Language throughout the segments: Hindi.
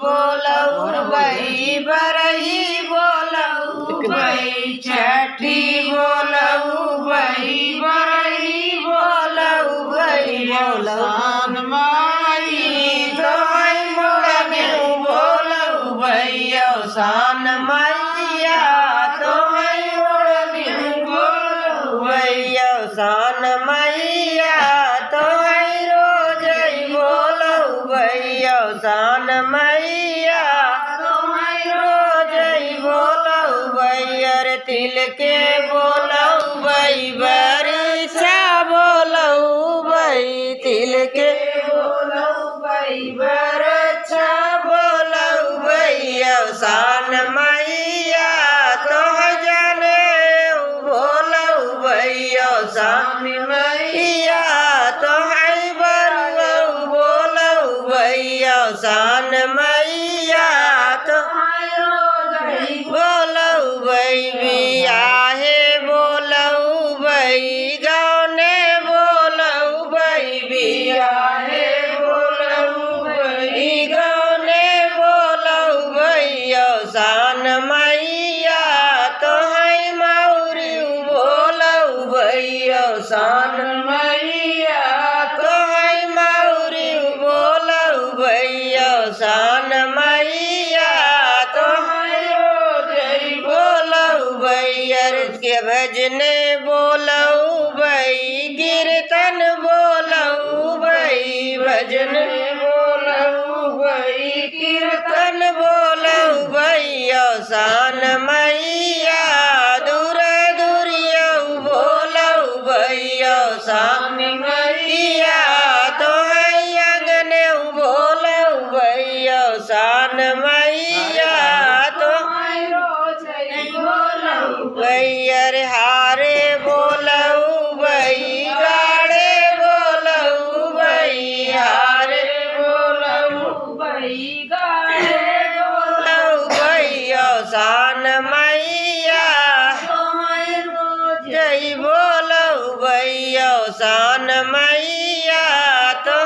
बोलऊ भई बरही बोलऊ भई छठी बोलऊ भई बरही बोलऊ भई मौसान माई तोय मोड़े बोलऊ भई अवसान मैया तोय मोड़े बोलऊ भई अवसान मैया तोय रोज बोलऊ भई अवसान मैया तोय रोज बोलऊ भई अरे तिल के बोलऊ भई बरसा बोलऊ भई तिल के बोलऊ भई बरसा बोलऊ भई अवसान मैया तो जाने बोलऊ भई अवसान मैया तो है बरऊ बोलऊ भई अवसान मैया तो बोलऊ भई बियाहे बोलऊ भई गाने बोलऊ भई बियाहे बोलऊ भई गाने बोलऊ भई अवसान मैया तो है मौरी बोलऊ भई अवसान मैया तो है मौरी बोलऊ भई अवसान मैया तो के भजने बोलऊ भई कीर्तन बोलऊ भई भजन बोलऊ भई कीर्तन बोलऊ भई अवसान मैया दूर दूरियऊ बोलऊ भई अवसान मैया तो है अंगने बोलऊ भई अवसान मैया तो भई अरे हारे बोलऊ भई गाड़े बोलऊ भई हारे बोलऊ भई गाड़े बोलऊ भई अवसान मैया जय बोलऊ भई अवसान मैया तो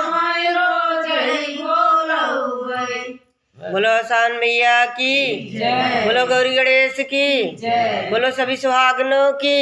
बोलो अवसान मैया की बोलो गौरी गणेश की बोलो सभी सुहागनों की।